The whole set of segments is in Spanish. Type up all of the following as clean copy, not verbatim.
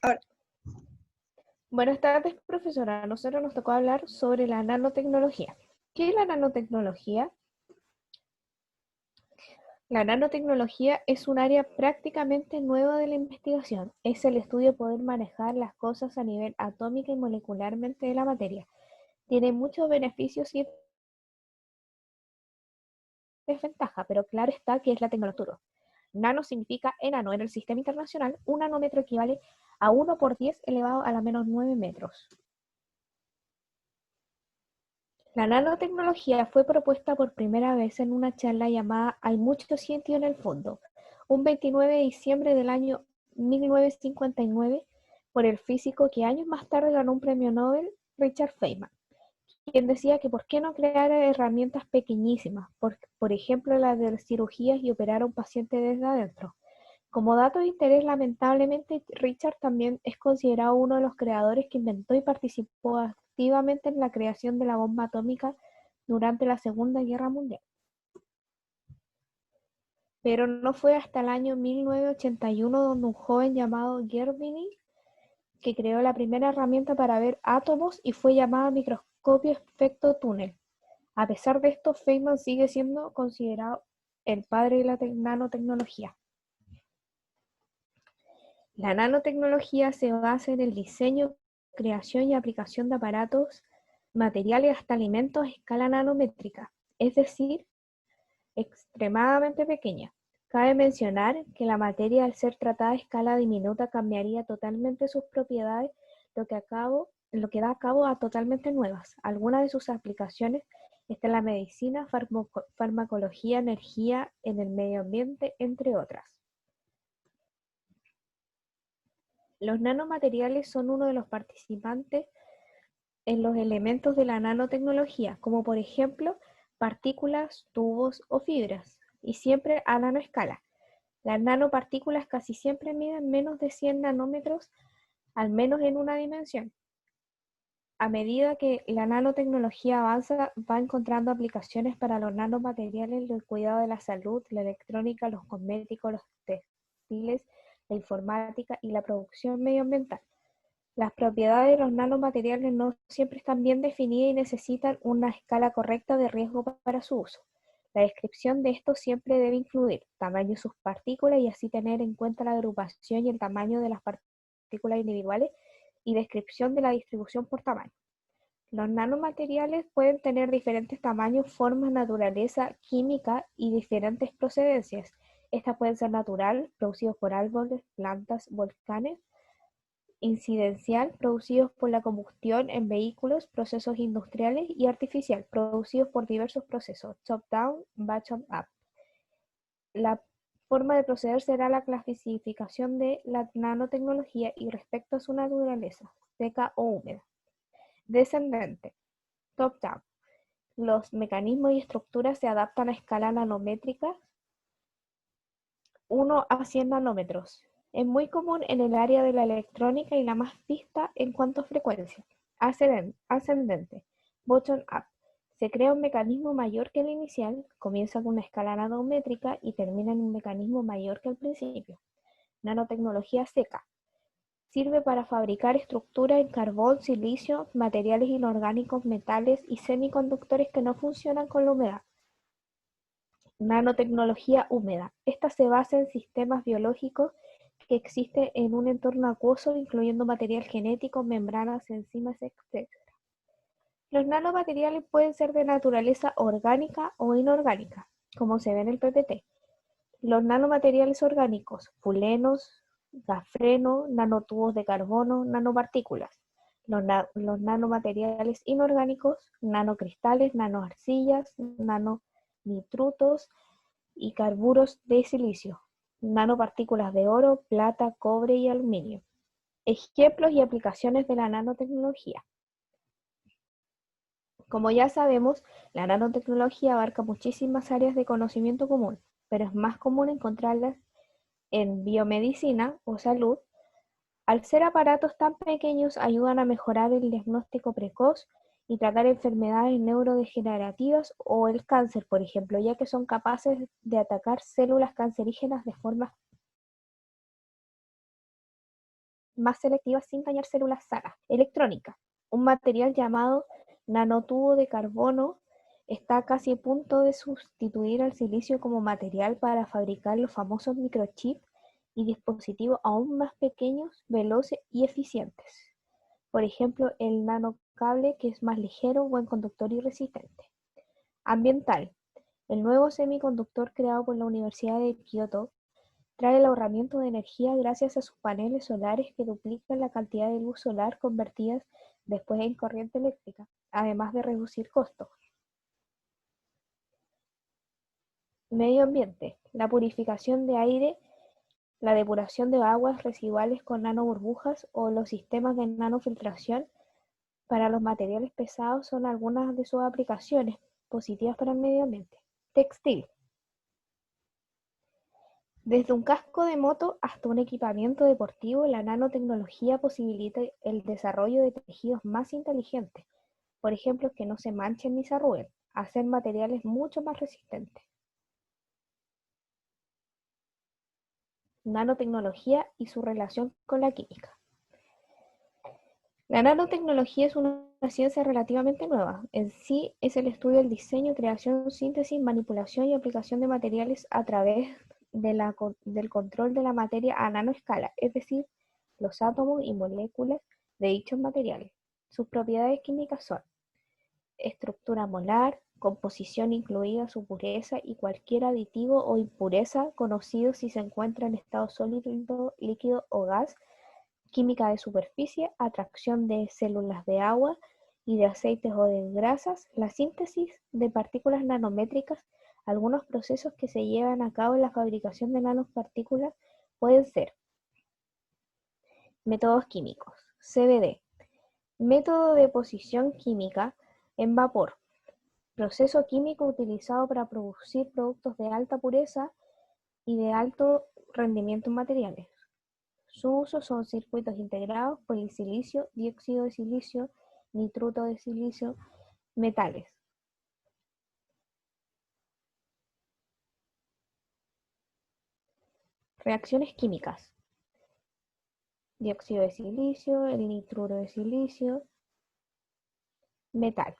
Ahora, Buenas tardes, profesora. A nosotros nos tocó hablar sobre la nanotecnología. ¿Qué es la nanotecnología? La nanotecnología es un área prácticamente nueva de la investigación. Es el estudio de poder manejar las cosas a nivel atómico y molecularmente de la materia. Tiene muchos beneficios y desventajas, pero claro está que es la tecnología. Nano significa enano. En el sistema internacional, un nanómetro equivale a 1 por 10 elevado a la menos 9 metros. La nanotecnología fue propuesta por primera vez en una charla llamada Hay mucho sentido en el fondo, un 29 de diciembre del año 1959, por el físico que años más tarde ganó un premio Nobel, Richard Feynman, quien decía que por qué no crear herramientas pequeñísimas, por ejemplo la de cirugías y operar a un paciente desde adentro. Como dato de interés, lamentablemente, Richard también es considerado uno de los creadores que inventó y participó activamente en la creación de la bomba atómica durante la Segunda Guerra Mundial. Pero no fue hasta el año 1981 donde un joven llamado Gervini, que creó la primera herramienta para ver átomos y fue llamada microscopio efecto túnel. A pesar de esto, Feynman sigue siendo considerado el padre de la nanotecnología. La nanotecnología se basa en el diseño, creación y aplicación de aparatos, materiales hasta alimentos a escala nanométrica, es decir, extremadamente pequeña. Cabe mencionar que la materia, al ser tratada a escala diminuta, cambiaría totalmente sus propiedades, lo que da cabo a totalmente nuevas. Algunas de sus aplicaciones están en la medicina, farmacología, energía, en el medio ambiente, entre otras. Los nanomateriales son uno de los participantes en los elementos de la nanotecnología, como por ejemplo partículas, tubos o fibras, y siempre a nanoescala. Las nanopartículas casi siempre miden menos de 100 nanómetros, al menos en una dimensión. A medida que la nanotecnología avanza, va encontrando aplicaciones para los nanomateriales, el cuidado de la salud, la electrónica, los cosméticos, los textiles, la informática y la producción medioambiental. Las propiedades de los nanomateriales no siempre están bien definidas y necesitan una escala correcta de riesgo para su uso. La descripción de esto siempre debe incluir tamaño de sus partículas y así tener en cuenta la agrupación y el tamaño de las partículas individuales y descripción de la distribución por tamaño. Los nanomateriales pueden tener diferentes tamaños, formas, naturaleza, química y diferentes procedencias. Estas pueden ser natural, producidos por árboles, plantas, volcanes, incidencial, producidos por la combustión en vehículos, procesos industriales, y artificial, producidos por diversos procesos, top-down, bottom-up. La forma de proceder será la clasificación de la nanotecnología y respecto a su naturaleza, seca o húmeda. Descendente, top-down. Los mecanismos y estructuras se adaptan a escala nanométrica, 1 a 100 nanómetros. Es muy común en el área de la electrónica y la más vista en cuanto a frecuencia. Ascendente, bottom-up. Se crea un mecanismo mayor que el inicial, comienza con una escala nanométrica y termina en un mecanismo mayor que el principio. Nanotecnología seca. Sirve para fabricar estructuras en carbón, silicio, materiales inorgánicos, metales y semiconductores que no funcionan con la humedad. Nanotecnología húmeda. Esta se basa en sistemas biológicos que existen en un entorno acuoso, incluyendo material genético, membranas, enzimas, etc. Los nanomateriales pueden ser de naturaleza orgánica o inorgánica, como se ve en el PPT. Los nanomateriales orgánicos, fulenos, grafeno, nanotubos de carbono, nanopartículas. Los nanomateriales inorgánicos, nanocristales, nanoarcillas, nanonitrutos y carburos de silicio, nanopartículas de oro, plata, cobre y aluminio. Ejemplos y aplicaciones de la nanotecnología. Como ya sabemos, la nanotecnología abarca muchísimas áreas de conocimiento común, pero es más común encontrarlas en biomedicina o salud. Al ser aparatos tan pequeños, ayudan a mejorar el diagnóstico precoz y tratar enfermedades neurodegenerativas o el cáncer, por ejemplo, ya que son capaces de atacar células cancerígenas de forma más selectivas sin dañar células sanas. Electrónica. Un material llamado nanotubo de carbono está casi a punto de sustituir al silicio como material para fabricar los famosos microchips y dispositivos aún más pequeños, veloces y eficientes. Por ejemplo, el nanocable, que es más ligero, buen conductor y resistente. Ambiental. El nuevo semiconductor creado por la Universidad de Kioto trae el ahorramiento de energía gracias a sus paneles solares que duplican la cantidad de luz solar convertida después en corriente eléctrica, además de reducir costos. Medio ambiente. La purificación de aire, la depuración de aguas residuales con nanoburbujas o los sistemas de nanofiltración para los materiales pesados son algunas de sus aplicaciones positivas para el medio ambiente. Textil. Desde un casco de moto hasta un equipamiento deportivo, la nanotecnología posibilita el desarrollo de tejidos más inteligentes, por ejemplo, que no se manchen ni se arruguen, hacer materiales mucho más resistentes. Nanotecnología y su relación con la química. La nanotecnología es una ciencia relativamente nueva. En sí es el estudio del diseño, creación, síntesis, manipulación y aplicación de materiales a través del control de la materia a nanoescala, es decir, los átomos y moléculas de dichos materiales. Sus propiedades químicas son estructura molar, composición incluida su pureza y cualquier aditivo o impureza conocido si se encuentra en estado sólido, líquido o gas, química de superficie, atracción de células de agua y de aceites o de grasas, la síntesis de partículas nanométricas. Algunos procesos que se llevan a cabo en la fabricación de nanopartículas pueden ser métodos químicos, CVD, método de posición química en vapor, proceso químico utilizado para producir productos de alta pureza y de alto rendimiento en materiales. Su uso son circuitos integrados, polisilicio, dióxido de silicio, nitruro de silicio, metales. Reacciones químicas. Dióxido de silicio, el nitruro de silicio, metal.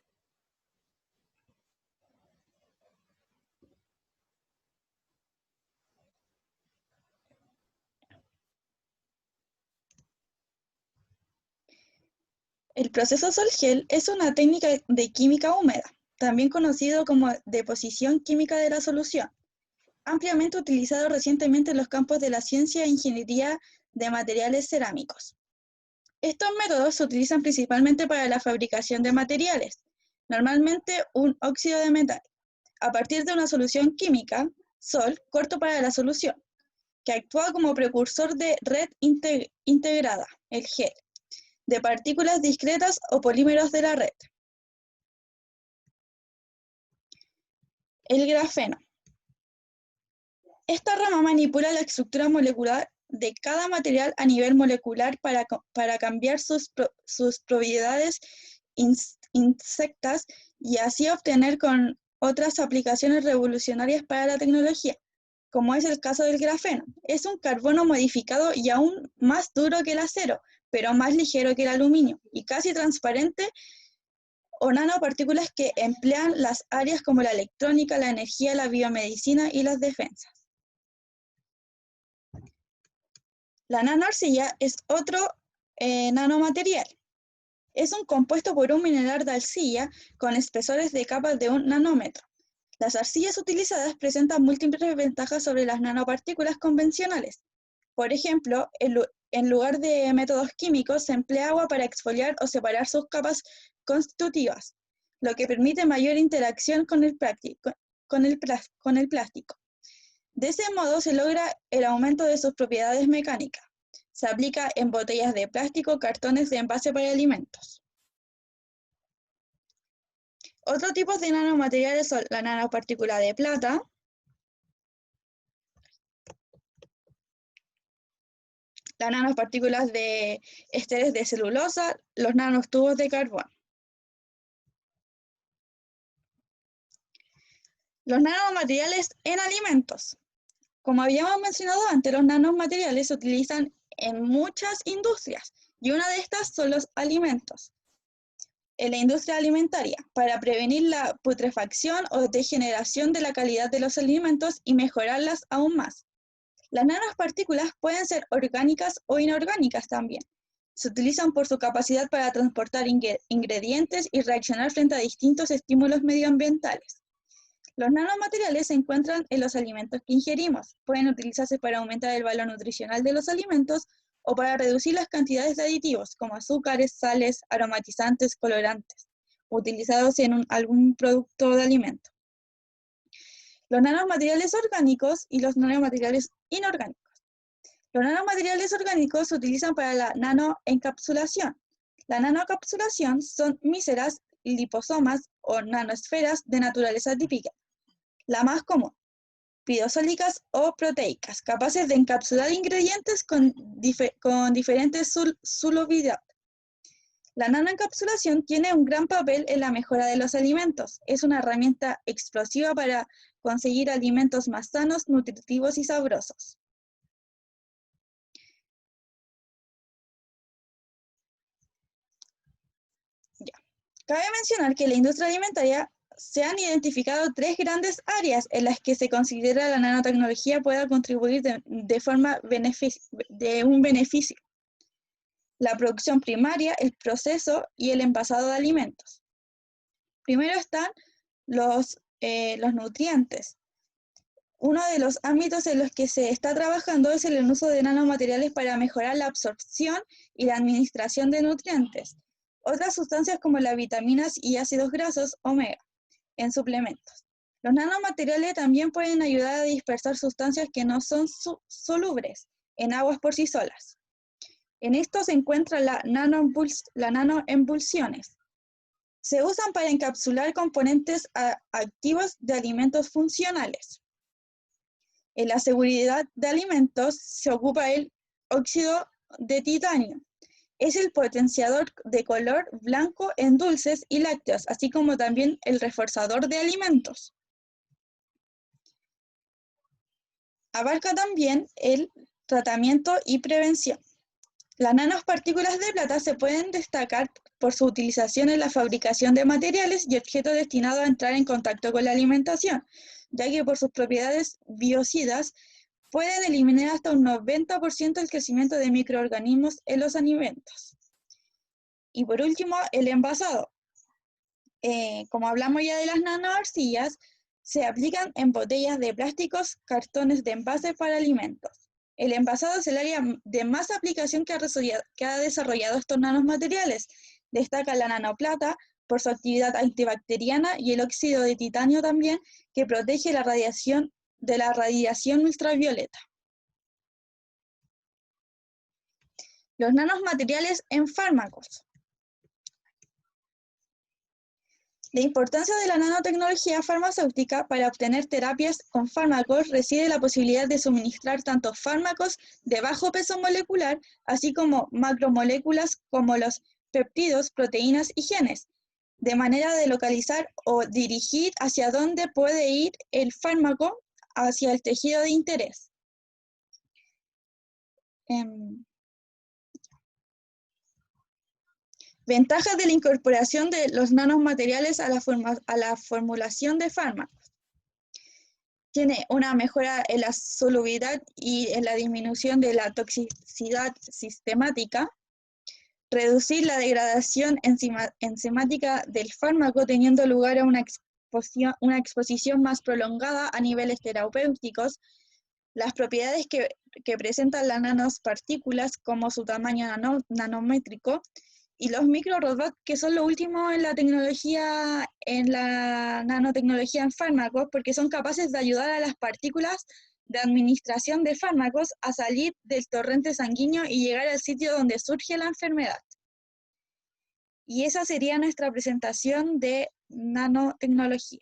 El proceso Sol-Gel es una técnica de química húmeda, también conocido como deposición química de la solución, ampliamente utilizado recientemente en los campos de la ciencia e ingeniería de materiales cerámicos. Estos métodos se utilizan principalmente para la fabricación de materiales, normalmente un óxido de metal, a partir de una solución química, Sol, corto para la solución, que actúa como precursor de red integrada, el gel, de partículas discretas o polímeros de la red. El grafeno. Esta rama manipula la estructura molecular de cada material a nivel molecular para cambiar sus propiedades insectas y así obtener con otras aplicaciones revolucionarias para la tecnología, como es el caso del grafeno. Es un carbono modificado y aún más duro que el acero, pero más ligero que el aluminio y casi transparente, o nanopartículas que emplean las áreas como la electrónica, la energía, la biomedicina y las defensas. La nanoarcilla es otro nanomaterial. Es un compuesto por un mineral de arcilla con espesores de capas de 1 nanómetro. Las arcillas utilizadas presentan múltiples ventajas sobre las nanopartículas convencionales. Por ejemplo, en lugar de métodos químicos, se emplea agua para exfoliar o separar sus capas constitutivas, lo que permite mayor interacción con el plástico. De ese modo se logra el aumento de sus propiedades mecánicas. Se aplica en botellas de plástico, cartones de envase para alimentos. Otros tipos de nanomateriales son la nanopartícula de plata, las nanopartículas de esteres de celulosa, los nanotubos de carbón. Los nanomateriales en alimentos. Como habíamos mencionado antes, los nanomateriales se utilizan en muchas industrias, y una de estas son los alimentos. En la industria alimentaria, para prevenir la putrefacción o degeneración de la calidad de los alimentos y mejorarlas aún más. Las nanopartículas pueden ser orgánicas o inorgánicas también. Se utilizan por su capacidad para transportar ingredientes y reaccionar frente a distintos estímulos medioambientales. Los nanomateriales se encuentran en los alimentos que ingerimos. Pueden utilizarse para aumentar el valor nutricional de los alimentos o para reducir las cantidades de aditivos como azúcares, sales, aromatizantes, colorantes, utilizados en algún producto de alimento. Los nanomateriales orgánicos y los nanomateriales inorgánicos. Los nanomateriales orgánicos se utilizan para la nanoencapsulación. La nanoencapsulación son míseras liposomas o nanoesferas de naturaleza típica. La más común, pidosólicas o proteicas, capaces de encapsular ingredientes con diferentes solubilidad. La nanoencapsulación tiene un gran papel en la mejora de los alimentos. Es una herramienta explosiva para conseguir alimentos más sanos, nutritivos y sabrosos. Cabe mencionar que en la industria alimentaria se han identificado 3 grandes áreas en las que se considera la nanotecnología pueda contribuir de un beneficio. La producción primaria, el proceso y el envasado de alimentos. Primero están los nutrientes. Uno de los ámbitos en los que se está trabajando es el uso de nanomateriales para mejorar la absorción y la administración de nutrientes. Otras sustancias como las vitaminas y ácidos grasos omega en suplementos. Los nanomateriales también pueden ayudar a dispersar sustancias que no son solubles en aguas por sí solas. En esto se encuentran las nanoemulsiones. Se usan para encapsular componentes activos de alimentos funcionales. En la seguridad de alimentos se ocupa el óxido de titanio. Es el potenciador de color blanco en dulces y lácteos, así como también el reforzador de alimentos. Abarca también el tratamiento y prevención. Las nanopartículas de plata se pueden destacar por su utilización en la fabricación de materiales y objetos destinados a entrar en contacto con la alimentación, ya que por sus propiedades biocidas pueden eliminar hasta un 90% el crecimiento de microorganismos en los alimentos. Y por último, el envasado. Como hablamos ya de las nanoarcillas, se aplican en botellas de plásticos, cartones de envase para alimentos. El envasado es el área de más aplicación que ha desarrollado estos nanomateriales. Destaca la nanoplata por su actividad antibacteriana y el óxido de titanio también, que protege de la radiación ultravioleta. Los nanomateriales en fármacos. La importancia de la nanotecnología farmacéutica para obtener terapias con fármacos reside en la posibilidad de suministrar tanto fármacos de bajo peso molecular, así como macromoléculas como los péptidos, proteínas y genes, de manera de localizar o dirigir hacia dónde puede ir el fármaco hacia el tejido de interés. Ventajas de la incorporación de los nanomateriales a la formulación de fármacos. Tiene una mejora en la solubilidad y en la disminución de la toxicidad sistemática, reducir la degradación enzimática del fármaco teniendo lugar a una exposición más prolongada a niveles terapéuticos, las propiedades que presentan las nanopartículas como su tamaño nanométrico, y los microrobots, que son lo último en la nanotecnología en fármacos, porque son capaces de ayudar a las partículas de administración de fármacos a salir del torrente sanguíneo y llegar al sitio donde surge la enfermedad. Y esa sería nuestra presentación de nanotecnología.